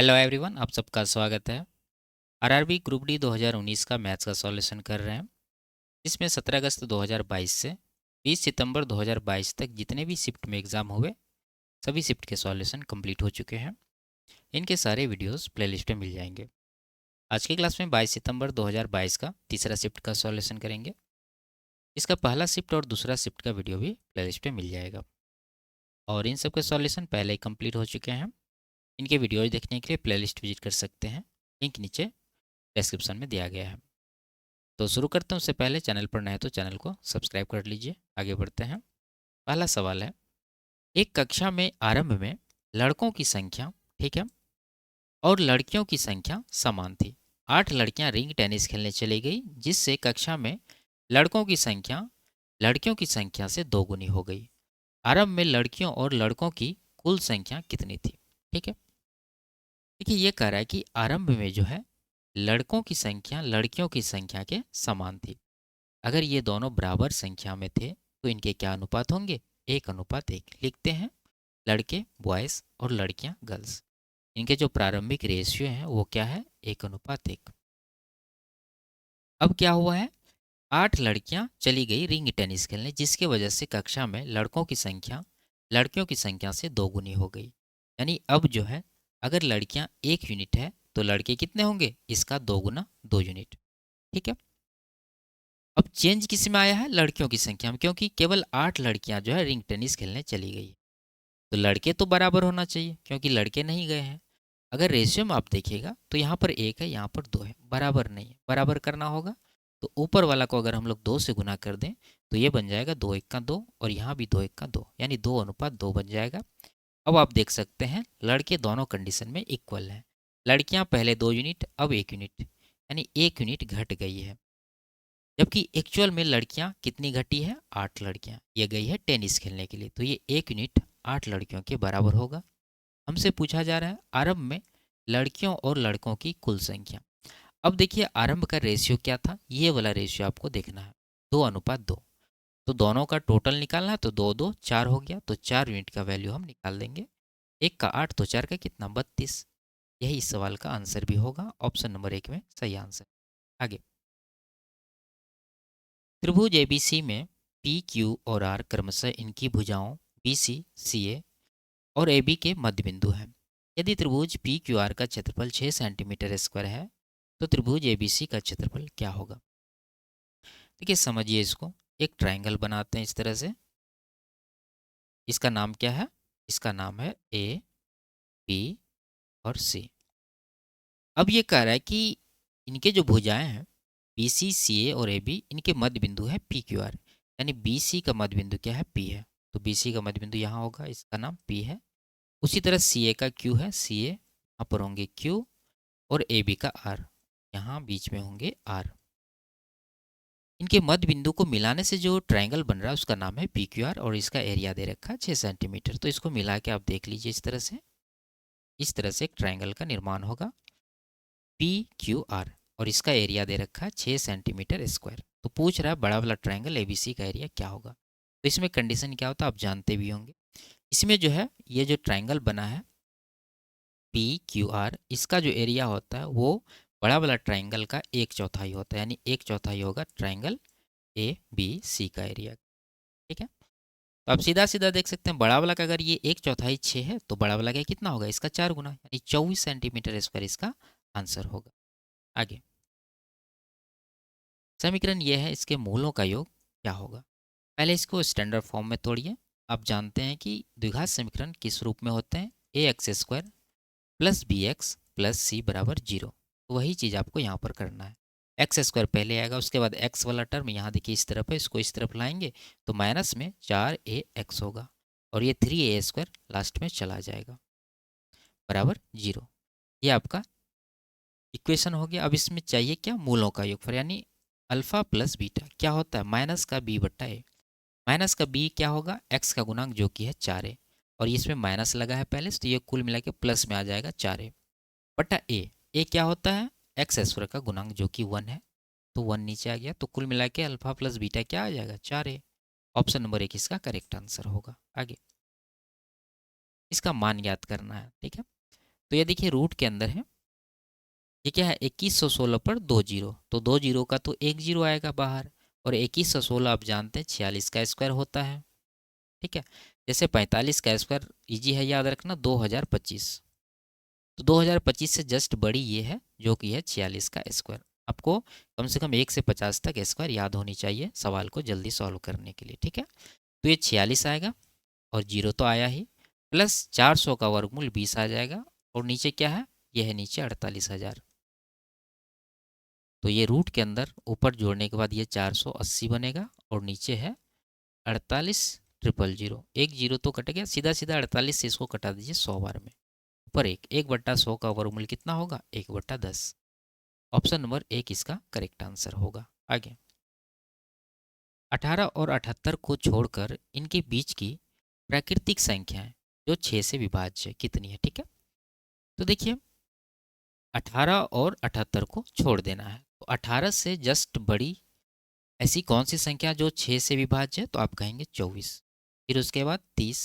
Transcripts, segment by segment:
Hello everyone, आप सबका स्वागत है। आरआरबी ग्रुप डी 2019 का मैथ्स का सॉल्यूशन कर रहे हैं। इसमें 17 अगस्त 2022 से 20 सितंबर 2022 तक जितने भी शिफ्ट में एग्ज़ाम हुए सभी शिफ्ट के सॉल्यूशन कंप्लीट हो चुके हैं। इनके सारे वीडियोस प्लेलिस्ट में मिल जाएंगे। आज की क्लास में 22 सितंबर 2022 का तीसरा शिफ्ट का सॉल्यूशन करेंगे। इसका पहला शिफ्ट और दूसरा शिफ्ट का वीडियो भी प्लेलिस्ट में मिल जाएगा और इन सब के सॉल्यूशन पहले ही कंप्लीट हो चुके हैं। इनके वीडियोज देखने के लिए प्लेलिस्ट विजिट कर सकते हैं। लिंक नीचे डिस्क्रिप्शन में दिया गया है। तो शुरू करते हैं। उससे पहले चैनल पर नए तो चैनल को सब्सक्राइब कर लीजिए। आगे बढ़ते हैं। पहला सवाल है, एक कक्षा में आरंभ में लड़कों की संख्या, ठीक है, और लड़कियों की संख्या समान थी। 8 लड़कियां रिंग टेनिस खेलने चली गई, जिससे कक्षा में लड़कों की संख्या लड़कियों की संख्या से दोगुनी हो गई। आरंभ में लड़कियों और लड़कों की कुल संख्या कितनी थी? ठीक है, देखिए ये कह रहा है कि आरंभ में जो है लड़कों की संख्या लड़कियों की संख्या के समान थी। अगर ये दोनों बराबर संख्या में थे तो इनके क्या अनुपात होंगे? 1:1। लिखते हैं लड़के बॉयज़ और लड़कियां गर्ल्स। इनके जो प्रारंभिक रेशियो हैं वो क्या है? 1:1। अब क्या हुआ है? 8 लड़कियां चली गई रिंग टेनिस खेलने, जिसके वजह से कक्षा में लड़कों की संख्या लड़कियों की संख्या से दोगुनी हो गई। यानी अब जो है, अगर लड़कियां 1 यूनिट है तो लड़के कितने होंगे? इसका 2 गुना 2 यूनिट। ठीक है, अब चेंज किस में आया है? लड़कियों की संख्या में, क्योंकि केवल 8 लड़कियां जो है रिंग टेनिस खेलने चली गई। तो लड़के तो बराबर होना चाहिए क्योंकि लड़के नहीं गए हैं। अगर रेशियो में आप देखिएगा तो यहाँ पर 1 है, यहाँ पर 2 है, बराबर नहीं है। बराबर करना होगा तो ऊपर वाला को अगर हम लोग 2 से गुना कर दें तो ये बन जाएगा 2 1 का 2 और यहाँ भी 2 1 का 2, यानी 2:2 बन जाएगा। अब आप देख सकते हैं लड़के दोनों कंडीशन में इक्वल हैं। लड़कियां पहले 2 यूनिट, अब 1 यूनिट, यानी 1 यूनिट घट गई है। जबकि एक्चुअल में लड़कियां कितनी घटी है? 8 लड़कियां। ये गई है टेनिस खेलने के लिए, तो ये 1 यूनिट 8 लड़कियों के बराबर होगा। हमसे पूछा जा रहा है आरंभ में लड़कियों और लड़कों की कुल संख्या। अब देखिए आरंभ का रेशियो क्या था? ये वाला रेशियो आपको देखना है, 2:2। तो दोनों का टोटल निकालना है तो 2 2 4 हो गया, तो 4 यूनिट का वैल्यू हम निकाल देंगे। 1 का 8 तो 4 का कितना? 32। यही इस सवाल का आंसर भी होगा। ऑप्शन नंबर 1 में सही आंसर। आगे, त्रिभुज एबीसी में पी क्यू और आर क्रमशः इनकी भुजाओं बी सी सी ए और ए बी के मध्य बिंदु हैं। यदि त्रिभुज पी क्यू आर का क्षेत्रफल 6 सेंटीमीटर स्क्वायर है तो त्रिभुज ए बी सी का क्षेत्रफल क्या होगा? देखिए समझिए इसको, एक ट्राइंगल बनाते हैं इस तरह से। इसका नाम क्या है? इसका नाम है ए बी और सी। अब ये कह रहा है कि इनके जो भुजाएं हैं बी सी सी ए और ए बी, इनके मध्य बिंदु है पी क्यू आर। यानी बी सी का मध्य बिंदु क्या है? पी है। तो बी सी का मध्य बिंदु यहाँ होगा, इसका नाम पी है। उसी तरह सी ए का क्यू है, सी ए यहाँ पर होंगे क्यू, और ए बी का आर, यहाँ बीच में होंगे आर। इनके मध्य बिंदु को मिलाने से जो ट्रायंगल बन रहा है उसका नाम है पी क्यू आर और इसका एरिया दे रखा है 6 सेंटीमीटर। तो इसको मिला के आप देख लीजिए इस तरह से एक ट्रायंगल का निर्माण होगा पी क्यू आर और इसका एरिया दे रखा है 6 सेंटीमीटर स्क्वायर। तो पूछ रहा है बड़ा वाला ट्रायंगल ए बी सी का एरिया क्या होगा? तो इसमें कंडीशन क्या होता है आप जानते भी होंगे। इसमें जो है ये जो ट्रायंगल बना है पी क्यू आर, इसका जो एरिया होता है वो बड़ा वाला ट्राइंगल का 1/4 होता है, यानी 1/4 होगा ट्राइंगल ए बी सी का एरिया। ठीक है, तो आप सीधा सीधा देख सकते हैं बड़ा वाला का अगर ये 1/4 6 है तो बड़ा वाला का कितना होगा? इसका 4 गुना, यानी 24 सेंटीमीटर स्क्वायर इसका आंसर होगा। आगे, समीकरण ये है, इसके मूलों का योग क्या होगा? पहले इसको स्टैंडर्ड फॉर्म में तोड़िए। आप जानते हैं कि द्विघात समीकरण किस रूप में होते हैं? A x square plus b x plus c बराबर 0। तो वही चीज़ आपको यहाँ पर करना है। एक्स स्क्वायर पहले आएगा, उसके बाद एक्स वाला टर्म यहाँ देखिए इस तरफ है, इसको इस तरफ लाएंगे तो माइनस में 4 ए एक्स होगा और ये 3 a² लास्ट में चला जाएगा बराबर 0। ये आपका इक्वेशन हो गया। अब इसमें चाहिए क्या? मूलों का योगफल, यानी अल्फा प्लस बीटा क्या होता है? माइनस का बी बट्टा ए। माइनस का बी क्या होगा? एक्स का गुणांक जो कि है 4a, और इसमें माइनस लगा है पहले से, तो ये कुल मिला के प्लस में आ जाएगा 4a बटा ए क्या होता है? एक्स स्क्वायर का गुणांक जो कि 1 है, तो 1 नीचे आ गया। तो कुल मिला के अल्फा प्लस बीटा क्या आ जाएगा? 4a। ऑप्शन नंबर 1 इसका करेक्ट आंसर होगा। आगे, इसका मान याद करना है। ठीक है, तो ये देखिए रूट के अंदर है, ये क्या है 2116 पर 2 जीरो, तो 2 जीरो का तो 1 जीरो आएगा बाहर, और 2116 आप जानते हैं 46 का स्क्वायर होता है। ठीक है, जैसे 45 का स्क्वायर ईजी है याद रखना 2025, तो 2025 से जस्ट बड़ी ये है जो कि है 46 का स्क्वायर। आपको कम से कम 1 से 50 तक स्क्वायर याद होनी चाहिए सवाल को जल्दी सॉल्व करने के लिए। ठीक है, तो ये 46 आएगा और जीरो तो आया ही, प्लस 400 का वर्गमूल 20 आ जाएगा, और नीचे क्या है, यह है नीचे 48,000। तो ये रूट के अंदर ऊपर जोड़ने के बाद ये 480 बनेगा, और नीचे है 48,000। एक जीरो तो कट गया, सीधा सीधा 48 से इसको कटा दीजिए 100 बार में, ऊपर एक, 1/100 का वर्गमूल कितना होगा 1/10। ऑप्शन नंबर 1 इसका करेक्ट आंसर होगा। आगे 18 और 78 को छोड़कर इनके बीच की प्राकृतिक संख्याएं जो 6 से विभाज्य कितनी है। ठीक है, तो देखिए 18 और 78 को छोड़ देना है, तो 18 से जस्ट बड़ी ऐसी कौन सी संख्या जो 6 से विभाज्य है, तो आप कहेंगे 24, फिर उसके बाद 30,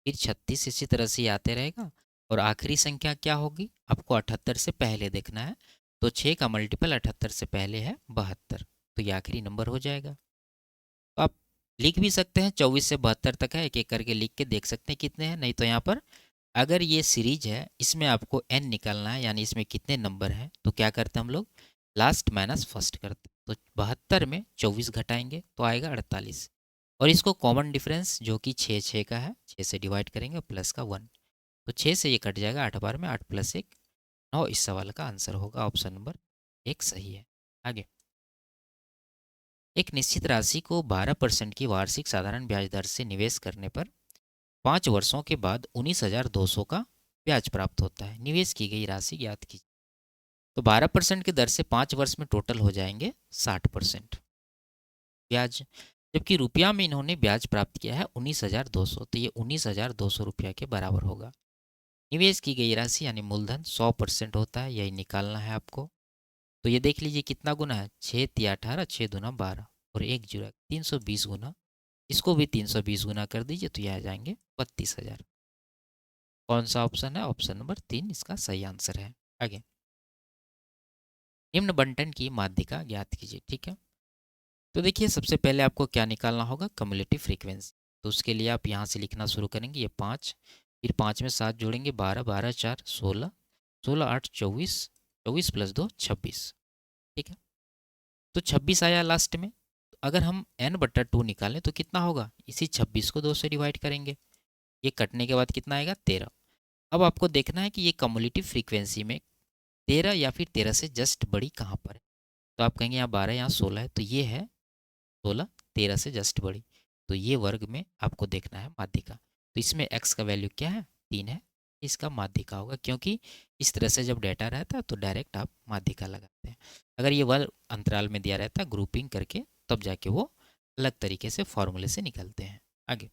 फिर 36, इसी तरह से ये आते रहेगा, और आखिरी संख्या क्या होगी आपको 78 से पहले देखना है, तो 6 का मल्टीपल 78 से पहले है 72, तो ये आखिरी नंबर हो जाएगा। तो आप लिख भी सकते हैं 24 से 72 तक है, एक एक करके लिख के देख सकते हैं कितने हैं, नहीं तो यहाँ पर अगर ये सीरीज है इसमें आपको n निकालना है, यानी इसमें कितने नंबर हैं, तो क्या करते हैं हम लोग लास्ट माइनस फर्स्ट करते हैं, तो 72 में 24 घटाएंगे तो आएगा 48, और इसको कॉमन डिफरेंस जो कि 6 का है 6 से डिवाइड करेंगे प्लस का 1, तो 6 से ये कट जाएगा, 8 बार में 8 + 1 9, इस सवाल का आंसर होगा ऑप्शन नंबर 1 सही है। आगे एक निश्चित राशि को 12% की वार्षिक साधारण ब्याज दर से निवेश करने पर 5 वर्षों के बाद 19,200 का ब्याज प्राप्त होता है। निवेश की गई राशि ज्ञात कीजिए। तो 12% की दर से 5 वर्ष में टोटल हो जाएंगे 60% ब्याज, जबकि रुपया में इन्होंने ब्याज प्राप्त किया है 19,200, तो ये 19,200 रुपया के बराबर होगा। निवेश की गई राशि यानी मूलधन 100% होता है, यही निकालना है आपको। तो ये देख लीजिए कितना गुना है, 6×3 = 18, 6×2 = 12, और 1 × 320 गुना, इसको भी 320 गुना कर दीजिए तो ये आ जाएंगे 32,000। कौन सा ऑप्शन है, ऑप्शन नंबर 3 इसका सही आंसर है। आगे निम्न बंटन की माध्यिका ज्ञात कीजिए। ठीक है, तो देखिए सबसे पहले आपको क्या निकालना होगा, कम्युलेटिव फ्रीक्वेंसी। तो उसके लिए आप यहाँ से लिखना शुरू करेंगे, ये 5, फिर 5 में 7 जोड़ेंगे 12, 12 × 4 = 16, 16 × 8 = 24, 24 + 2 = 26। ठीक है, तो 26 आया लास्ट में। तो अगर हम n/2 निकालें तो कितना होगा, इसी 26 को 2 से डिवाइड करेंगे, ये कटने के बाद कितना आएगा 13। अब आपको देखना है कि ये कम्युलेटिव फ्रीक्वेंसी में 13 या फिर 13 से जस्ट बड़ी कहाँ पर है, तो आप कहेंगे यहाँ 12, यहाँ 16 है, तो ये है 16, 13 से जस्ट बड़ी, तो ये वर्ग में आपको देखना है माध्यिका। तो इसमें x का वैल्यू क्या है 3 है, इसका माध्यिका होगा, क्योंकि इस तरह से जब डेटा रहता है तो डायरेक्ट आप माध्यिका लगाते हैं। अगर ये वर्ग अंतराल में दिया रहता है ग्रुपिंग करके, तब जाके वो अलग तरीके से फॉर्मूले से निकलते हैं। आगे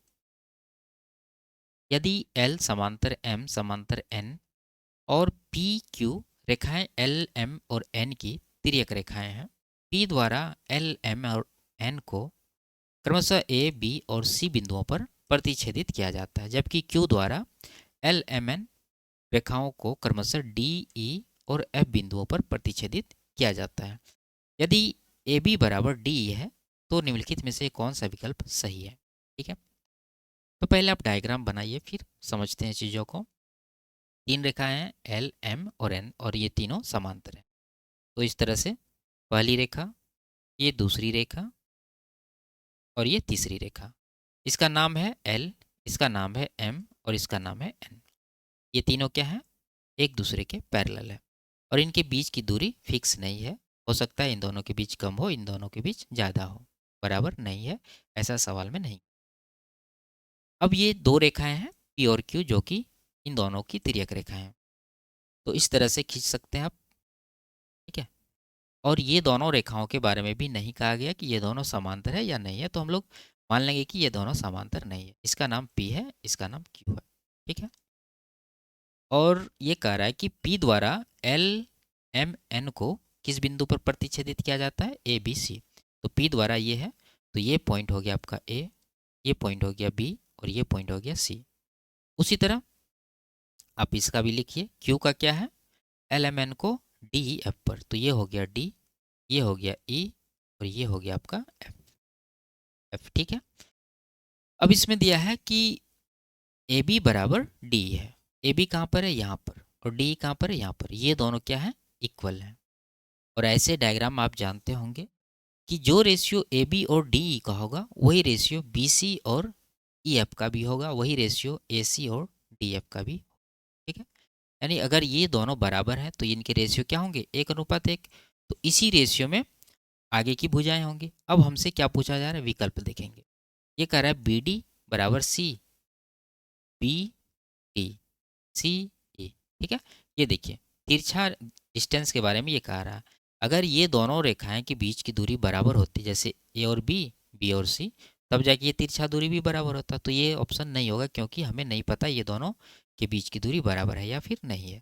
यदि L समांतर M समांतर N और पी क्यू रेखाएं एल एम और एन की तिर्यक रेखाएं हैं, पी द्वारा एल एम और एन को क्रमशः ए बी और सी बिंदुओं पर प्रतिच्छेदित किया जाता है, जबकि क्यू द्वारा एल एम एन रेखाओं को क्रमशः डी ई और एफ बिंदुओं पर प्रतिच्छेदित किया जाता है। यदि ए बी बराबर डी ई है तो निम्नलिखित में से कौन सा विकल्प सही है। ठीक है, तो पहले आप डायग्राम बनाइए फिर समझते हैं चीज़ों को। 3 रेखाएं हैं एल एम और एन, और ये तीनों समांतर हैं। तो इस तरह से पहली रेखा, ये दूसरी रेखा, और ये तीसरी रेखा। इसका नाम है एल, इसका नाम है एम, और इसका नाम है एन। ये तीनों क्या हैं, एक दूसरे के पैरेलल है, और इनके बीच की दूरी फिक्स नहीं है। हो सकता है इन दोनों के बीच कम हो, इन दोनों के बीच ज़्यादा हो, बराबर नहीं है, ऐसा सवाल में नहीं। अब ये दो रेखाएं हैं पी और क्यू, जो कि इन दोनों की तिर्यक रेखाएं हैं, तो इस तरह से खींच सकते हैं आप। ठीक है, और ये दोनों रेखाओं के बारे में भी नहीं कहा गया कि ये दोनों समांतर है या नहीं है, तो हम लोग मान लेंगे कि ये दोनों समांतर नहीं है। इसका नाम P है, इसका नाम Q है। ठीक है, और ये कह रहा है कि P द्वारा L M N को किस बिंदु पर प्रतिच्छेदित किया जाता है, A B C। तो P द्वारा ये है, तो ये पॉइंट हो गया आपका A, ये पॉइंट हो गया B, और ये पॉइंट हो गया C। उसी तरह आप इसका भी लिखिए, क्यू का क्या है, एल एम एन को डी ई एफ पर, तो ये हो गया डी, ये हो गया ई, और ये हो गया आपका एफ। एफ ठीक है। अब इसमें दिया है कि ए बी बराबर डी है। ए बी कहाँ पर है, यहाँ पर, और डी कहाँ पर है, यहाँ पर। ये दोनों क्या है, इक्वल है। और ऐसे डायग्राम आप जानते होंगे कि जो रेशियो ए बी और डी का होगा वही रेशियो बी सी और ई एफ का भी होगा, वही रेशियो ए सी और डी एफ का भी। ठीक है, यानी अगर ये दोनों बराबर हैं तो इनके रेशियो क्या होंगे, 1:1। तो इसी रेशियो में आगे की भुजाएं होंगी। अब हमसे क्या पूछा जा रहा है, विकल्प देखेंगे। ये कह रहा है बी डी बराबर सी बी डी सी ए। ठीक है, ये देखिए तिरछा डिस्टेंस के बारे में ये कह रहा है। अगर ये दोनों रेखाएं के बीच की दूरी बराबर होती, जैसे ए और बी और सी, तब जाके ये तिरछा दूरी भी बराबर होता। तो ये ऑप्शन नहीं होगा, क्योंकि हमें नहीं पता ये दोनों के बीच की दूरी बराबर है या फिर नहीं है।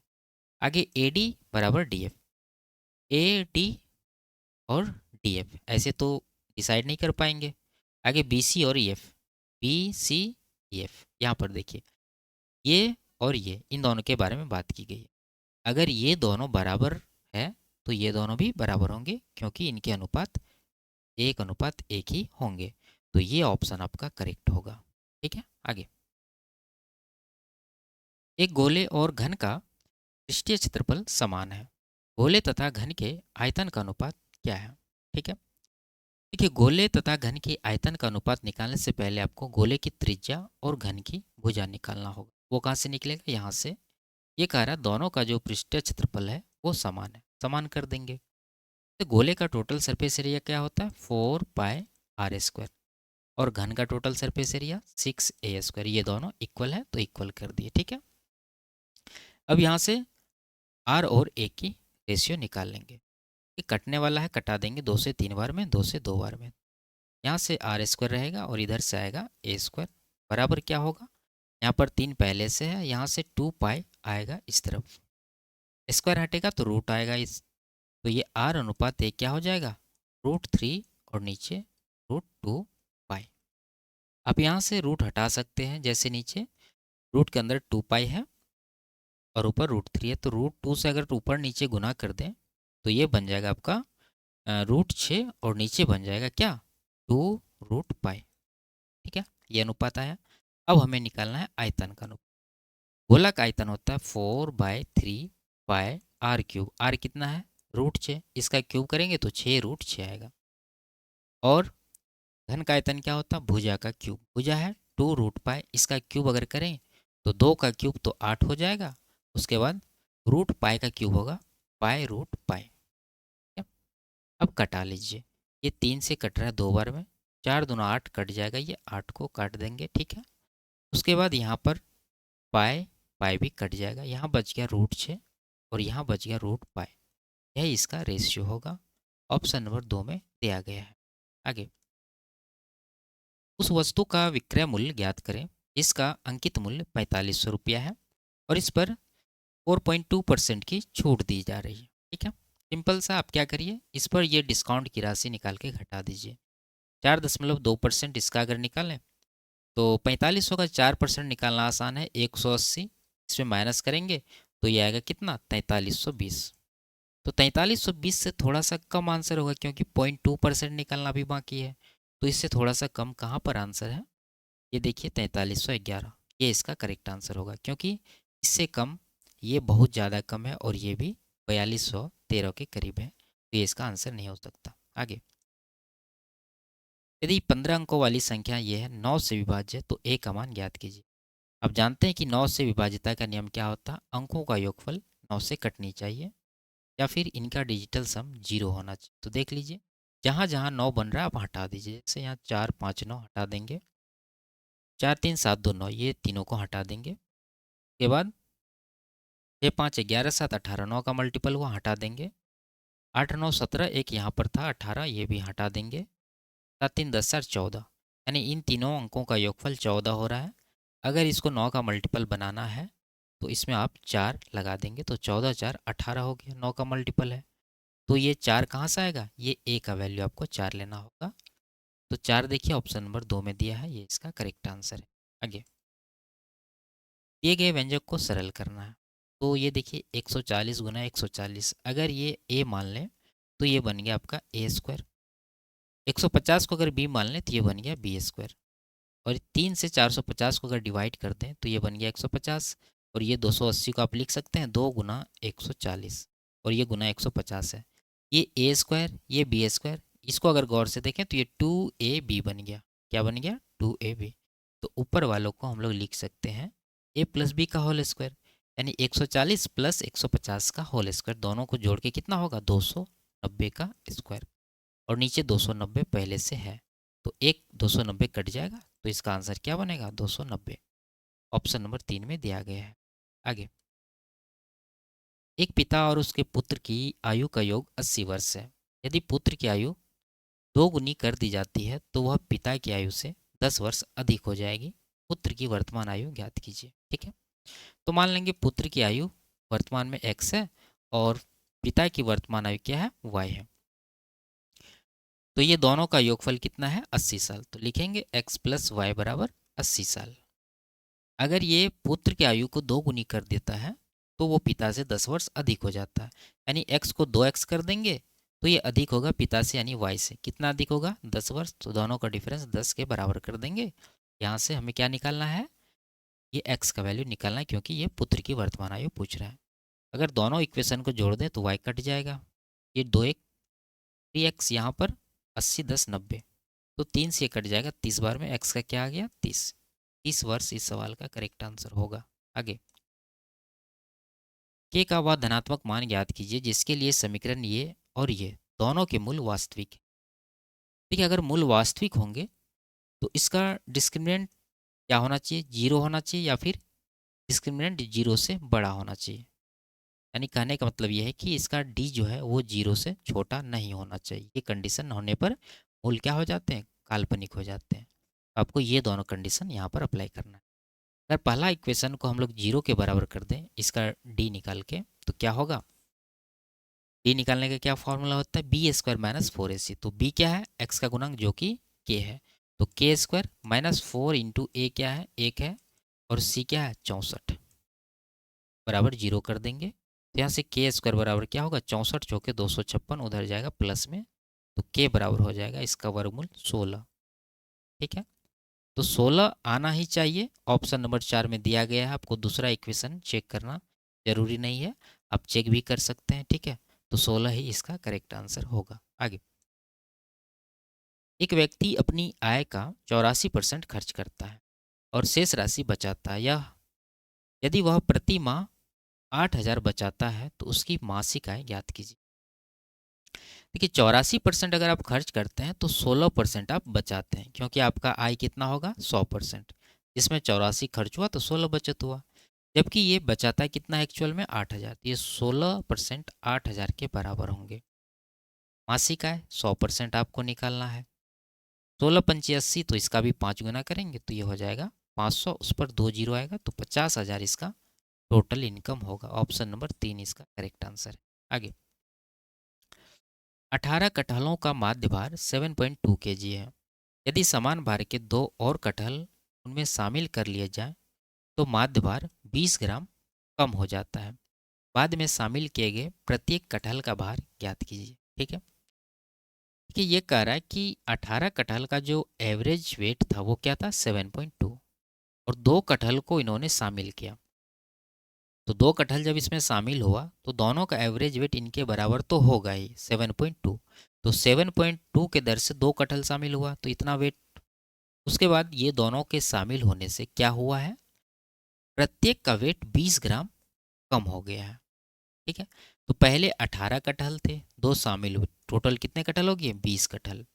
आगे ए डी बराबर डी एफ, ए डी और डी एफ ऐसे तो डिसाइड नहीं कर पाएंगे। आगे बी सी और E F, B C E F, यहाँ पर देखिए ये और ये, इन दोनों के बारे में बात की गई है। अगर ये दोनों बराबर है तो ये दोनों भी बराबर होंगे, क्योंकि इनके अनुपात 1:1 ही होंगे। तो ये ऑप्शन आपका करेक्ट होगा। ठीक है, आगे। एक गोले और घन का पृष्ठीय क्षेत्रफल समान है। गोले तथा घन के आयतन का अनुपात क्या है। ठीक है, देखिए गोले तथा घन के आयतन का अनुपात निकालने से पहले आपको गोले की त्रिज्या और घन की भुजा निकालना होगा। वो कहाँ से निकलेगा, यहाँ से। ये कह रहा है दोनों का जो पृष्ठीय क्षेत्रफल है वो समान है, समान कर देंगे। तो गोले का टोटल सरफेस एरिया क्या होता है, 4πr², और घन का टोटल सरफेस एरिया 6a²। ये दोनों इक्वल है तो इक्वल कर दिए। ठीक है, अब यहाँ से r और a की रेशियो निकाल लेंगे। ये कटने वाला है, कटा देंगे 2 से 3 बार में, 2 से 2 बार में। यहाँ से r² रहेगा और इधर से आएगा a², बराबर क्या होगा, यहाँ पर 3 पहले से है, यहाँ से 2π आएगा इस तरफ, स्क्वायर हटेगा तो रूट आएगा इस, तो ये r अनुपात a क्या हो जाएगा, √3, और नीचे √2π। आप यहाँ से रूट हटा सकते हैं, जैसे नीचे रूट के अंदर 2π है और ऊपर √3 है, तो √2 से अगर ऊपर नीचे गुना कर दें तो ये बन जाएगा आपका √6, और नीचे बन जाएगा क्या, 2√π। ठीक है, ये अनुपात आया। अब हमें निकालना है आयतन का अनुपात। गोला का आयतन होता है 4/3πr³। r कितना है, √6, इसका क्यूब करेंगे तो 6√6 आएगा। और घन का आयतन क्या होता है, भुजा का क्यूब, भुजा है 2√π, इसका क्यूब अगर करें तो 2 का क्यूब तो 8 हो जाएगा, उसके बाद √π का क्यूब होगा π√π। अब कटा लीजिए, ये 3 से कट रहा है 2 बार में, 4 दूना 8 कट जाएगा, ये 8 को काट देंगे। ठीक है, उसके बाद यहाँ पर पाई पाई भी कट जाएगा, यहाँ बच गया √6 और यहाँ बच गया √π। यह इसका रेशियो होगा, ऑप्शन नंबर 2 में दिया गया है। आगे, उस वस्तु का विक्रय मूल्य ज्ञात करें जिसका अंकित मूल्य 4500 रुपया है और इस पर 4.2% की छूट दी जा रही है। ठीक है, सिंपल सा आप क्या करिए, इस पर ये डिस्काउंट की राशि निकाल के घटा दीजिए। 4.2% इसका अगर निकालें तो 4500 का 4% निकालना आसान है, 180 इसमें माइनस करेंगे तो ये आएगा कितना, 4320। तो 4320 से थोड़ा सा कम आंसर होगा, क्योंकि 0.2% निकालना भी बाकी है। तो इससे थोड़ा सा कम कहाँ पर आंसर है, ये देखिए 4311, ये इसका करेक्ट आंसर होगा, क्योंकि इससे कम ये बहुत ज़्यादा कम है और ये भी 4213 के करीब है, तो ये इसका आंसर नहीं हो सकता। आगे, यदि 15 अंकों वाली संख्या ये है 9 से विभाज्य तो a का मान ज्ञात कीजिए। अब जानते हैं कि 9 से विभाज्यता का नियम क्या होता है, अंकों का योगफल 9 से कटनी चाहिए या फिर इनका डिजिटल सम 0 होना चाहिए। तो देख लीजिए, जहाँ जहाँ 9 बन रहा है आप हटा दीजिए, जैसे यहाँ 4 5 9 हटा देंगे, 4 3 7 2 9, ये तीनों को हटा देंगे। उसके बाद 6 5 11 7 18, 9 का मल्टीपल हुआ, हटा देंगे। 8 9 17, एक यहाँ पर था 18, ये भी हटा देंगे। 7 3 10 4 14, यानी इन तीनों अंकों का योगफल 14 हो रहा है। अगर इसको 9 का मल्टीपल बनाना है तो इसमें आप 4 लगा देंगे, तो 14 4 18 हो गया, 9 का मल्टीपल है। तो ये 4 कहाँ से आएगा, ये a का वैल्यू आपको 4 लेना होगा। तो 4 देखिए ऑप्शन नंबर 2 में दिया है, ये इसका करेक्ट आंसर है। आगे, दिए गए व्यंजक को सरल करना है। तो ये देखिए 140 गुना 140, अगर ये a मान लें तो ये बन गया आपका ए स्क्वायर। 150 को अगर b मान लें तो ये बन गया बी स्क्वायर। और 3 से 450 को अगर डिवाइड कर दें तो ये बन गया 150। और ये 280 को आप लिख सकते हैं 2 गुना 140, और ये गुना 150 है। ये ए स्क्वायर, ये बी स्क्वायर, इसको अगर गौर से देखें तो ये 2ab बन गया। क्या बन गया? 2ab। तो ऊपर वालों को हम लोग लिख सकते हैं a प्लस बी का होल स्क्वायर, यानी 140 प्लस 150 का होल स्क्वायर, दोनों को जोड़ के कितना होगा? 290 का स्क्वायर। और नीचे 290 पहले से है, तो एक 290 कट जाएगा, तो इसका आंसर क्या बनेगा? 290। ऑप्शन नंबर 3 में दिया गया है। आगे, एक पिता और उसके पुत्र की आयु का योग 80 वर्ष है। यदि पुत्र की आयु 2 गुनी कर दी जाती है तो वह पिता की आयु से 10 वर्ष अधिक हो जाएगी। पुत्र की वर्तमान आयु ज्ञात कीजिए। ठीक है, तो मान लेंगे पुत्र की आयु वर्तमान में x है और पिता की वर्तमान आयु क्या है? y है। तो ये दोनों का योगफल कितना है? 80 साल। तो लिखेंगे x प्लस वाई बराबर 80 साल। अगर ये पुत्र की आयु को 2 गुनी कर देता है तो वो पिता से 10 वर्ष अधिक हो जाता है, यानी x को 2x कर देंगे तो ये अधिक होगा पिता से, यानी y से। कितना अधिक होगा? 10 वर्ष। तो दोनों का डिफरेंस 10 के बराबर कर देंगे। यहाँ से हमें क्या निकालना है? ये x का वैल्यू निकालना है, क्योंकि ये पुत्र की वर्तमान आयु पूछ रहा है। अगर दोनों इक्वेशन को जोड़ दें तो y कट जाएगा। ये 2 एक 3x, यहाँ पर 80 10 90, तो 3 से कट जाएगा। 30 बार में x का क्या आ गया? 30। 30 वर्ष इस सवाल का करेक्ट आंसर होगा। आगे, k का वह धनात्मक मान ज्ञात कीजिए जिसके लिए समीकरण ये और ये दोनों के मूल वास्तविक है। देखिए, अगर मूल वास्तविक होंगे तो इसका डिस्क्रिमिनेंट क्या होना चाहिए? 0 होना चाहिए, या फिर डिस्क्रिमिनेंट 0 से बड़ा होना चाहिए। यानी कहने का मतलब ये है कि इसका d जो है वो 0 से छोटा नहीं होना चाहिए। ये कंडीशन होने पर मूल क्या हो जाते हैं? काल्पनिक हो जाते हैं। आपको ये दोनों कंडीशन यहाँ पर अप्लाई करना है। अगर पहला इक्वेशन को हम लोग 0 के बराबर कर दें, इसका d निकाल के, तो क्या होगा? d निकालने का क्या फॉर्मूला होता है? B square minus 4ac। तो b क्या है? x का गुणांक, जो कि k है। तो k स्क्वायर माइनस 4 इंटू ए क्या है? 1 है। और c क्या है? 64 बराबर 0 कर देंगे। तो यहाँ से k स्क्वायर बराबर क्या होगा? 64 चौके 256, उधर जाएगा प्लस में, तो k बराबर हो जाएगा इसका वर्गमूल 16। ठीक है, तो 16 आना ही चाहिए। ऑप्शन नंबर 4 में दिया गया है। आपको दूसरा इक्वेशन चेक करना जरूरी नहीं है, आप चेक भी कर सकते हैं। ठीक है, तो 16 ही इसका करेक्ट आंसर होगा। आगे, एक व्यक्ति अपनी आय का 84% खर्च करता है और शेष राशि बचाता है। यह यदि वह प्रति माह 8,000 बचाता है तो उसकी मासिक आय ज्ञात कीजिए। देखिए, 84% अगर आप खर्च करते हैं तो 16% आप बचाते हैं, क्योंकि आपका आय कितना होगा? 100%। जिसमें 84 खर्च हुआ तो 16 बचत हुआ। जबकि ये बचाता है कितना एक्चुअल में? 8,000। तो ये 16% 8,000 के बराबर होंगे। मासिक आय 100% आपको निकालना है। 16 पंची 80, तो इसका भी 5 गुना करेंगे तो ये हो जाएगा 500, उस पर 2 जीरो आएगा तो 50,000 इसका टोटल इनकम होगा। ऑप्शन नंबर 3 इसका करेक्ट आंसर है। आगे, 18 कटहलों का माध्य भार 7.2 kg है। यदि समान भार के 2 और कटहल उनमें शामिल कर लिए जाएं तो माध्य भार 20 ग्राम कम हो जाता है। बाद में शामिल किए गए प्रत्येक कटहल का भार ज्ञात कीजिए। ठीक है, देखिए ये कह रहा है कि 18 कटहल का जो एवरेज वेट था वो क्या था? 7.2, और 2 कटहल को इन्होंने शामिल किया। तो 2 कटहल जब इसमें शामिल हुआ तो दोनों का एवरेज वेट इनके बराबर तो होगा ही 7.2। तो 7.2 के दर से 2 कटहल शामिल हुआ तो इतना वेट। उसके बाद ये दोनों के शामिल होने से क्या हुआ है? प्रत्येक का वेट 20 ग्राम कम हो गया है। ठीक है, तो पहले 18 कटहल थे, 2 शामिल हुए, टोटल कितने कटहल हो गए? 20 कटहल।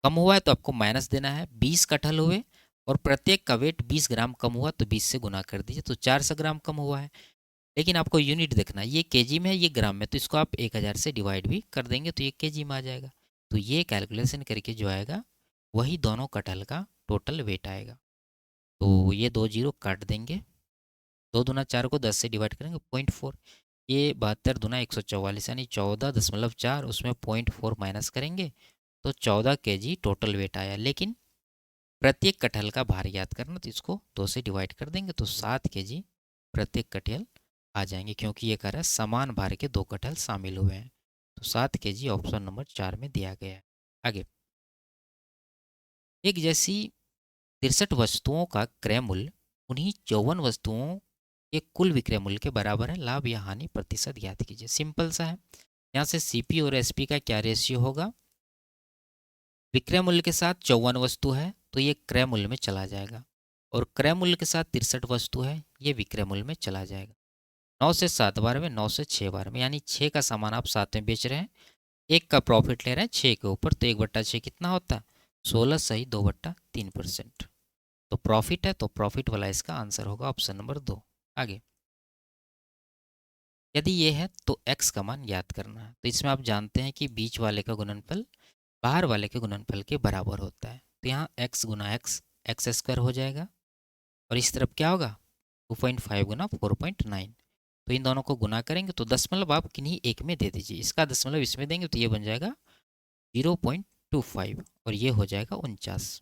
कम हुआ है तो आपको माइनस देना है। 20 कटहल हुए और प्रत्येक का वेट 20 ग्राम कम हुआ, तो 20 से गुना कर दीजिए, तो 400 ग्राम कम हुआ है। लेकिन आपको यूनिट देखना है, ये केजी में है, ये ग्राम में, तो इसको आप 1000 से डिवाइड भी कर देंगे तो ये केजी में आ जाएगा। तो ये कैलकुलेशन करके जो आएगा वही दोनों कटहल का टोटल वेट आएगा। तो ये 2 जीरो काट देंगे, 2 दूना 4 को 10 से डिवाइड करेंगे 0.4, ये 72 दूना 144, यानी 14.4, उसमें 0.4 माइनस करेंगे तो 14 केजी टोटल वेट आया। लेकिन प्रत्येक कटहल का भार याद करना, तो इसको 2 से डिवाइड कर देंगे तो 7 केजी प्रत्येक कटहल आ जाएंगे, क्योंकि ये कह रहा है समान भार के 2 कटहल शामिल हुए हैं। तो 7 केजी ऑप्शन नंबर 4 में दिया गया है। आगे, एक जैसी 63 वस्तुओं का क्रय मूल्य उन्हीं 54 वस्तुओं के कुल विक्रय मूल्य के बराबर है, लाभ या हानि प्रतिशत ज्ञात कीजिए। सिंपल सा है, यहाँ से सीपी और एसपी का क्या रेशियो होगा, विक्रय मूल्य के साथ 54 वस्तु है तो ये क्रय मूल्य में चला जाएगा, और क्रय मूल्य के साथ 63 वस्तु है ये विक्रय मूल्य में चला जाएगा। 9 से 7 बार में, 9 से 6 बार में, यानी 6 का सामान आप 7 में बेच रहे हैं, 1 का प्रॉफिट ले रहे हैं 6 के ऊपर, तो 1/6 कितना होता है, 16 सही 2/3%। तो प्रॉफिट है, तो प्रॉफिट वाला इसका आंसर होगा ऑप्शन नंबर 2। आगे, यदि ये है तो x का मान याद करना है। तो इसमें आप जानते हैं कि बीच वाले का गुणनफल बाहर वाले के गुणनफल के बराबर होता है, तो यहाँ x गुना एक्स स्क्वायर हो जाएगा, और इस तरफ क्या होगा 2.5 गुना 4.9। तो इन दोनों को गुना करेंगे तो दशमलव आप किन्हीं एक में दे दीजिए, इसका दशमलव इसमें देंगे तो ये बन जाएगा 0.25, और ये हो जाएगा 49।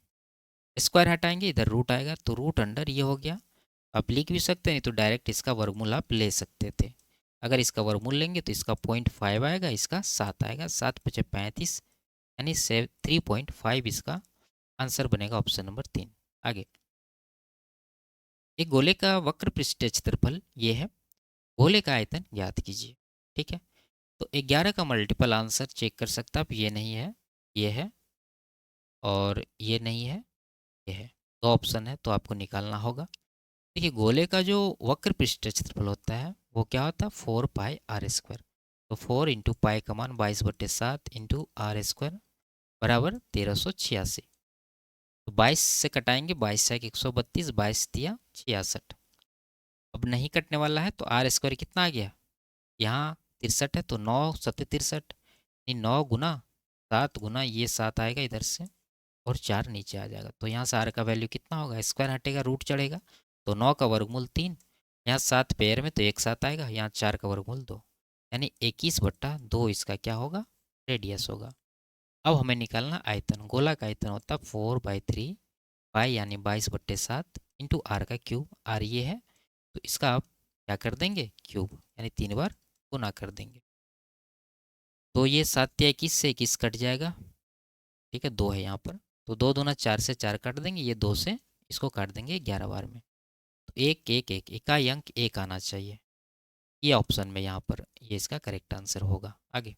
स्क्वायर हटाएंगे इधर रूट आएगा, तो रूट अंडर ये हो गया। आप लिख भी सकते हैं, नहीं तो डायरेक्ट इसका वर्गमूल आप ले सकते थे। अगर इसका वर्गमूल लेंगे तो इसका 0.5 आएगा, इसका 7 आएगा, 7×5 = 35, यानी 3.5 इसका आंसर बनेगा ऑप्शन नंबर 3। आगे, एक गोले का वक्र पृष्ठीय क्षेत्रफल ये है, गोले का आयतन याद कीजिए। ठीक है, तो 11 का मल्टीपल आंसर चेक कर सकता आप, ये नहीं है, ये है, और ये नहीं है, ये है। 2 ऑप्शन है तो आपको निकालना होगा। देखिए, गोले का जो वक्र पृष्ठीय क्षेत्रफल होता है वो क्या होता है 4πr²। तो 4 इंटू पाई का मान 22/7 इंटू r² बराबर 1386। तो 22 से कटाएंगे, 22 से 132, 22 दिया 66। अब नहीं कटने वाला है तो r² कितना आ गया, यहाँ 63 है तो 9×7 = 63, नहीं 9 गुना 7 गुना ये 7 आएगा इधर से, और 4 नीचे आ जाएगा। तो यहाँ से आर का वैल्यू कितना होगा, स्क्वायर हटेगा रूट चढ़ेगा, तो 9 का वर्गमूल 3, यहाँ 7 पेयर में तो 1 7 आएगा, यहाँ 4 का वर्गमूल 2, यानी 21/2 इसका क्या होगा, रेडियस होगा। अब हमें निकालना आयतन। गोला का आयतन होता है 4/3 पाई, यानी 22/7 इंटू आर का क्यूब, आर ये है, तो इसका आप क्या कर देंगे क्यूब, यानी 3 बार गुना कर देंगे। तो ये 7 या 21 से 21 कट जाएगा, ठीक है, 2 है यहाँ पर, तो 2 दूना 4 से 4 काट देंगे, ये 2 से इसको काट देंगे 11 बार में, तो 1 1 1 इकाई अंक 1 आना चाहिए, ये ऑप्शन में यहाँ पर ये इसका करेक्ट आंसर होगा। आगे,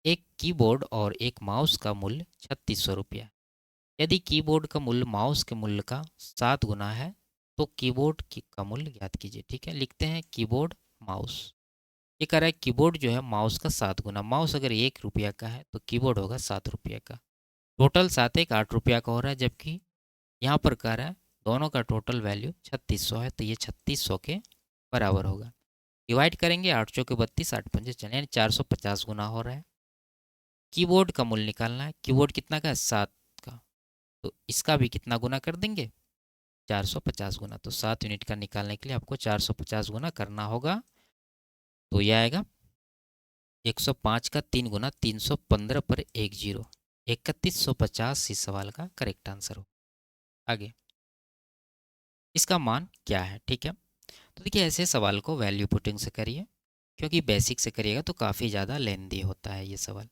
एक कीबोर्ड और एक माउस का मूल्य 3600 रुपया। यदि कीबोर्ड का मूल्य माउस के मूल्य का 7 गुना है तो कीबोर्ड का मूल्य ज्ञात कीजिए। ठीक है, लिखते हैं कीबोर्ड माउस। ये कह रहा है कीबोर्ड जो है माउस का 7 गुना, माउस अगर 1 रुपया का है तो कीबोर्ड होगा 7 रुपये का। टोटल 7 1 8 रुपया का हो रहा है, जबकि यहाँ पर कह रहा है दोनों का टोटल वैल्यू 3600 है, तो ये 3600 के बराबर होगा। डिवाइड करेंगे, 8 चौके 32, 8 पंजे चले, यानी 450 गुना हो रहा है। कीबोर्ड का मूल्य निकालना है, कीबोर्ड कितना का है 7 का, तो इसका भी कितना गुना कर देंगे 450 गुना, तो 7 यूनिट का निकालने के लिए आपको 450 गुना करना होगा, तो यह आएगा 105 का 3 गुना 315 पर 1 0, 3150 इस सवाल का करेक्ट आंसर हो। आगे, इसका मान क्या है। ठीक है, तो देखिए ऐसे सवाल को वैल्यू पुटिंग से करिए, क्योंकि बेसिक से करिएगा तो काफ़ी ज़्यादा लेंदी होता है ये सवाल।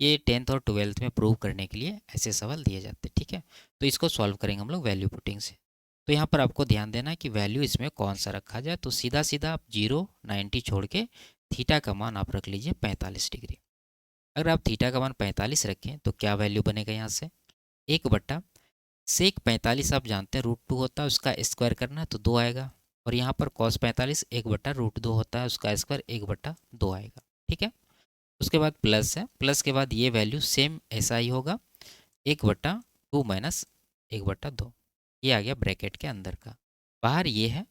ये 10th और 12th में प्रूव करने के लिए ऐसे सवाल दिए जाते हैं। ठीक है, तो इसको सॉल्व करेंगे हम लोग वैल्यू पुटिंग से। तो यहाँ पर आपको ध्यान देना है कि वैल्यू इसमें कौन सा रखा जाए, तो सीधा सीधा आप 0 90 छोड़ के थीटा का मान आप रख लीजिए 45 डिग्री। अगर आप थीटा का मान 45 रखें तो क्या वैल्यू बनेगा, यहाँ से 1/, सेक 45 आप जानते हैं √2 होता है, उसका स्क्वायर करना है तो 2 आएगा, और यहाँ पर कॉस 45 1/√2 होता है, उसका स्क्वायर 1/2 आएगा। ठीक है, उसके बाद प्लस है, प्लस के बाद ये वैल्यू सेम ऐसा ही होगा 1/2 माइनस 1/2, ये आ गया ब्रैकेट के अंदर का। बाहर ये है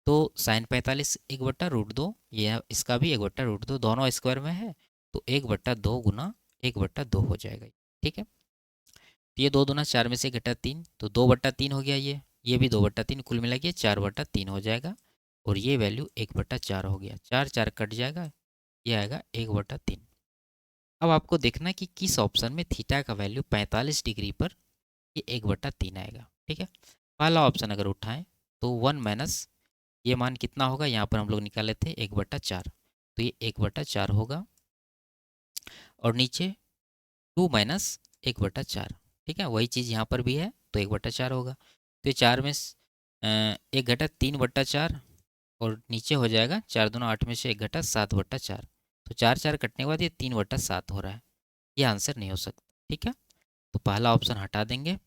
तो साइन 45 1/√2, ये इसका भी 1/√2, दोनों स्क्वायर में है तो 1/2 गुना 1/2 हो जाएगा। ठीक है, तो ये 2 दूना 4 में से घटा 3, तो 2/3 हो गया, ये भी 2/3, कुल मिला के 4/3 हो जाएगा, और ये वैल्यू 1/4 हो गया, 4 4 कट जाएगा, ये आएगा 1/3। अब आपको देखना है कि किस ऑप्शन में थीटा का वैल्यू 45 डिग्री पर ये 1/3 आएगा। ठीक है, पहला ऑप्शन अगर उठाएं तो 1 माइनस ये मान कितना होगा, यहाँ पर हम लोग निकाले थे 1/4, तो ये 1/4 होगा। और नीचे 2 माइनस 1/4, ठीक है, वही चीज़ यहाँ पर भी है, तो 1/4 होगा। तो ये 4 में 1 घटा 3/4 और नीचे हो जाएगा 4 दूना 8 में से 1 घटा 7/4। तो 4 4 कटने के बाद ये 3/7 हो रहा है, ये आंसर नहीं हो सकता। ठीक है, तो पहला ऑप्शन हटा देंगे।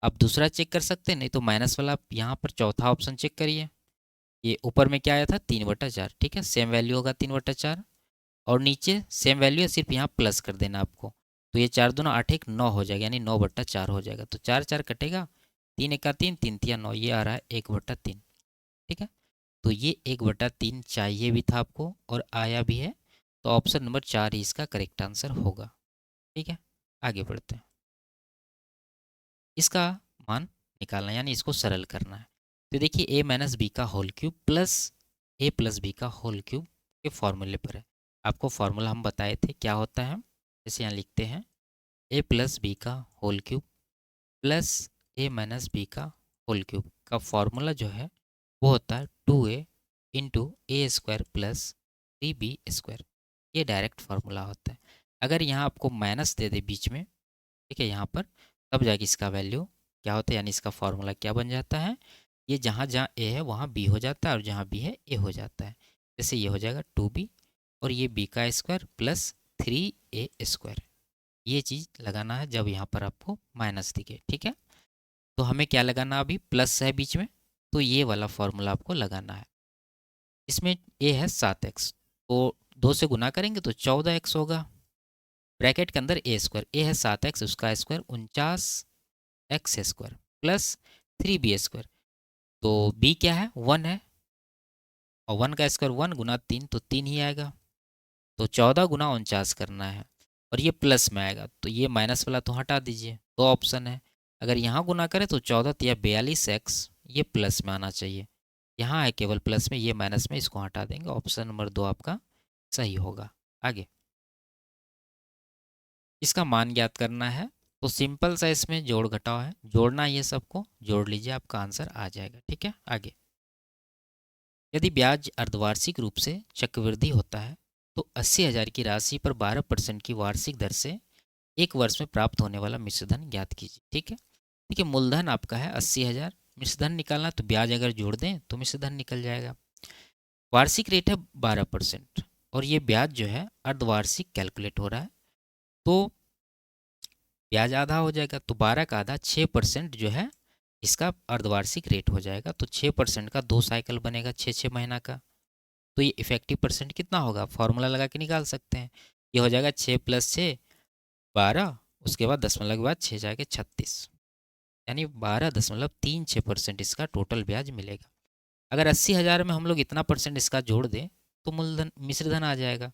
अब दूसरा चेक कर सकते हैं, नहीं तो माइनस वाला यहाँ पर चौथा ऑप्शन चेक करिए। ये ऊपर में क्या आया था 3/4, ठीक है, सेम वैल्यू होगा 3/4 और नीचे सेम वैल्यू है, सिर्फ यहाँ प्लस कर देना आपको। तो ये 4 दूना 8 1 9 हो जाएगा, यानी 9/4 हो जाएगा। तो 4 4 कटेगा, 3 1 3, 3 3 9, ये आ रहा है 1/3। ठीक है, तो ये 1/3 चाहिए भी था आपको और आया भी है, तो ऑप्शन नंबर 4 ही इसका करेक्ट आंसर होगा। ठीक है, आगे बढ़ते हैं। इसका मान निकालना यानी इसको सरल करना है। तो देखिए a माइनस बी का whole cube plus a plus B का होल क्यूब के फॉर्मूले पर है। आपको फॉर्मूला हम बताए थे क्या होता है, जैसे यहाँ लिखते हैं a प्लस बी का whole cube plus a minus B का होल क्यूब का फॉर्मूला जो है वो होता है 2a इंटू ए स्क्वायर प्लस 3b²। ये डायरेक्ट फार्मूला होता है। अगर यहाँ आपको माइनस दे दे बीच में, ठीक है, यहाँ पर, तब जाके इसका वैल्यू क्या होता है, यानी इसका फॉर्मूला क्या बन जाता है, ये जहाँ जहाँ ए है वहाँ बी हो जाता है और जहाँ बी है ए हो जाता है। जैसे ये हो जाएगा 2b और ये b का स्क्वायर प्लस 3a²। ये चीज़ लगाना है जब यहाँ पर आपको माइनस दिखे। ठीक है, तो हमें क्या लगाना, अभी प्लस है बीच में, तो ये वाला फॉर्मूला आपको लगाना है। इसमें ए है 7x, तो 2 से गुना करेंगे तो 14x होगा। ब्रैकेट के अंदर a², ए है 7x, उसका स्क्वायर 49x² प्लस 3b²। तो b क्या है 1 है और 1 का स्क्वायर 1 गुना 3, तो 3 ही आएगा। तो 14 गुना 49 करना है और ये प्लस में आएगा, तो ये माइनस वाला तो हटा दीजिए। दो ऑप्शन है, अगर यहाँ गुना करें तो 14 या 42x, ये प्लस में आना चाहिए, यहाँ है केवल प्लस में, ये माइनस में, इसको हटा देंगे। ऑप्शन नंबर 2 आपका सही होगा। आगे इसका मान ज्ञात करना है, तो सिंपल सा इसमें जोड़ घटाव है, जोड़ना ये सबको जोड़ लीजिए, आपका आंसर आ जाएगा। ठीक है, आगे यदि ब्याज अर्धवार्षिक रूप से चक्रवृद्धि होता है तो 80,000 की राशि पर 12% की वार्षिक दर से एक वर्ष में प्राप्त होने वाला मिश्रधन ज्ञात कीजिए। ठीक है, देखिए मूलधन आपका है 80,000, मिश्रधन निकालना, तो ब्याज अगर जोड़ दें तो मिश्रधन निकल जाएगा। वार्षिक रेट है 12% और ये ब्याज जो है अर्धवार्षिक कैलकुलेट हो रहा है, तो ब्याज आधा हो जाएगा, तो 12 का आधा 6% जो है इसका अर्धवार्षिक रेट हो जाएगा। तो 6% का 2 साइकिल बनेगा 6 महीना का, तो ये इफेक्टिव परसेंट कितना होगा, फॉर्मूला लगा के निकाल सकते हैं। ये हो जाएगा 6 + 6 12, उसके बाद दशमलव के बाद 6 जाएगा 36, यानी 12.36% इसका टोटल ब्याज मिलेगा। अगर 80,000 में हम लोग इतना परसेंट इसका जोड़ दें तो मूलधन मिश्रधन आ जाएगा।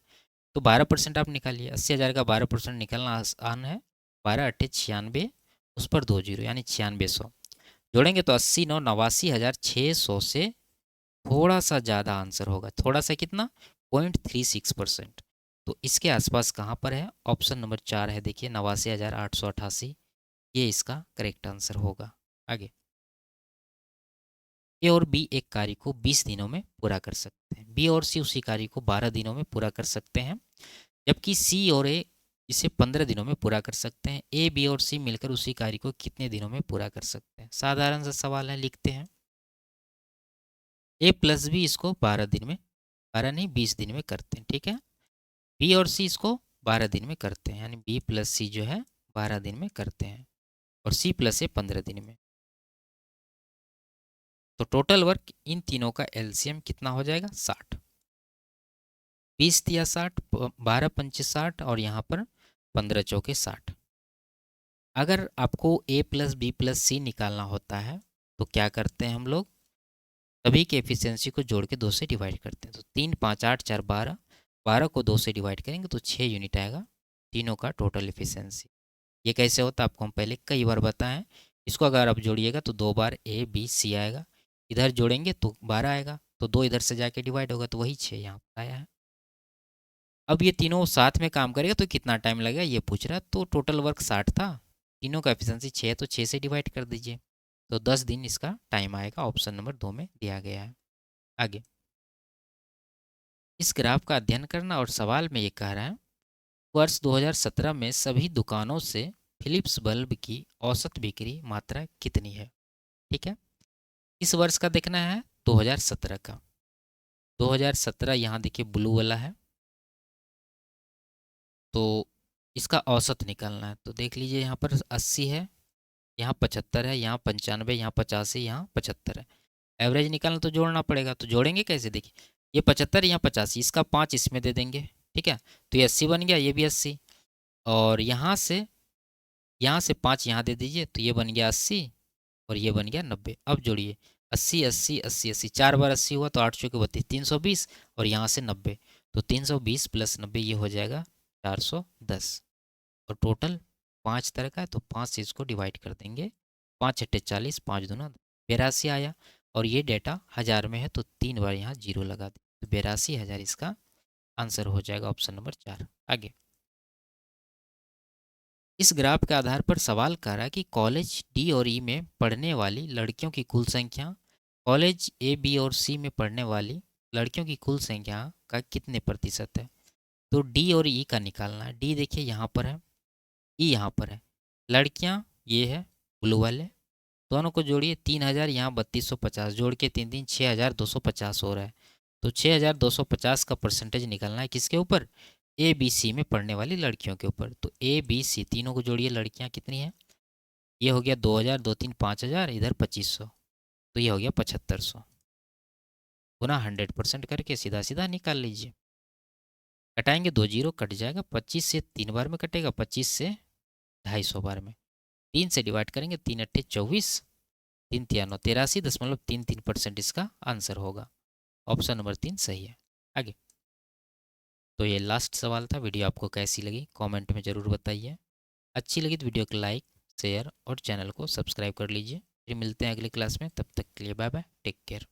तो 12% आप निकालिए, 80,000 का 12% निकालना आसान है। 12 8 96, उस पर 2 जीरो यानी 9600 जोड़ेंगे तो 80 9 89,600 से थोड़ा सा ज़्यादा आंसर होगा। थोड़ा सा कितना, 0.36%। तो इसके आसपास कहाँ पर है, ऑप्शन नंबर 4 है, देखिए 89,888, ये इसका करेक्ट आंसर होगा। आगे ए और बी एक कार्य को 20 दिनों में पूरा कर सकते हैं, बी और सी उसी कार्य को 12 दिनों में पूरा कर सकते हैं, जबकि सी और ए इसे 15 दिनों में पूरा कर सकते हैं। ए बी और सी मिलकर उसी कार्य को कितने दिनों में पूरा कर सकते हैं। साधारण सा सवाल है, लिखते हैं ए प्लस बी इसको 12 दिन में, 12 नहीं 20 दिन में करते हैं। ठीक है, बी और सी इसको 12 दिन में करते हैं, यानी बी प्लस सी जो है 12 दिन में करते हैं और सी प्लस ए 15 दिन में। तो टोटल वर्क इन तीनों का एलसीएम कितना हो जाएगा 60। 20 दिया 60, 12 पंचे 60 और यहाँ पर 15 चौके 60। अगर आपको ए प्लस बी प्लस सी निकालना होता है तो क्या करते हैं हम लोग, सभी के एफिशिएंसी को जोड़ के 2 से डिवाइड करते हैं। तो 3 5 8 4 12, 12 को 2 से डिवाइड करेंगे तो 6 यूनिट आएगा तीनों का टोटल एफिशिएंसी। ये कैसे होता है आपको हम पहले कई बार बताएं। इसको अगर आप जोड़िएगा तो 2 बार ए बी सी आएगा, इधर जोड़ेंगे तो 12 आएगा, तो 2 इधर से जाके डिवाइड होगा तो वही 6 यहाँ पर आया है। अब ये तीनों साथ में काम करेगा तो कितना टाइम लगेगा ये पूछ रहा है, तो टोटल वर्क 60 था, तीनों का एफिशिएंसी 6 है तो 6 से डिवाइड कर दीजिए, तो 10 दिन इसका टाइम आएगा। ऑप्शन नंबर 2 में दिया गया है। आगे, इस ग्राफ का अध्ययन करना और सवाल में ये कह रहा है वर्ष 2017 में सभी दुकानों से फिलिप्स बल्ब की औसत बिक्री मात्रा कितनी है। ठीक है, इस वर्ष का देखना है 2017 का। 2017 यहाँ देखिए ब्लू वाला है, तो इसका औसत निकालना है। तो देख लीजिए यहाँ पर 80 है, यहाँ 75 है, यहाँ 95, यहाँ 85, यहाँ 75 है। एवरेज निकालना तो जोड़ना पड़ेगा, तो जोड़ेंगे कैसे? देखिए ये 75, यहाँ 85, इसका 5 इसमें दे देंगे। ठीक है, तो ये 80 बन गया, ये भी 80, और यहाँ से 5 यहाँ दे दीजिए, तो ये बन गया 80 और ये बन गया 90। अब जोड़िए 80 80 80 80, 4 बार 80 हुआ तो 8 चौके 32, 320, और यहाँ से 90, तो 320 प्लस 90 ये हो जाएगा 410। और टोटल 5 तरह का है, तो 5 से इसको डिवाइड कर देंगे, 5 छट्टे 40, 5 दूना 82 आया। और ये डेटा हज़ार में है तो 3 बार यहाँ जीरो लगा दें, तो 82,000 इसका आंसर हो जाएगा। Option number 4। आगे, इस ग्राफ के आधार पर सवाल कर रहा है कि कॉलेज डी और ई में पढ़ने वाली लड़कियों की कुल संख्या कॉलेज ए बी और सी में पढ़ने वाली लड़कियों की कुल संख्या का कितने प्रतिशत है। तो डी और ई का निकालना है। डी देखिए यहाँ पर है, ई यहाँ पर है। लड़कियाँ ये है ब्लू वाले, दोनों को जोड़िए 3,000, यहाँ 3,250, जोड़ के 3 दिन 6,250 हो रहा है। तो 6,250 का परसेंटेज निकालना है किसके ऊपर? ए बी सी में पढ़ने वाली लड़कियों के ऊपर। तो ए बी सी तीनों को जोड़िए, लड़कियां कितनी हैं? ये हो गया 2,000, 2 3 5,000, इधर 2,500, तो ये हो गया 7,500 गुना 100% करके सीधा सीधा निकाल लीजिए। कटाएंगे 2 जीरो कट जाएगा, 25 से 3 बार में कटेगा, 25 से 250 बार में। 3 से डिवाइड करेंगे, 3 अट्ठे 24, 3 तिया 9 83.33% इसका आंसर होगा। ऑप्शन नंबर 3 सही है। आगे, तो ये लास्ट सवाल था। वीडियो आपको कैसी लगी कमेंट में ज़रूर बताइए। अच्छी लगी तो वीडियो को लाइक, शेयर और चैनल को सब्सक्राइब कर लीजिए। फिर मिलते हैं अगली क्लास में, तब तक के लिए बाय बाय, टेक केयर।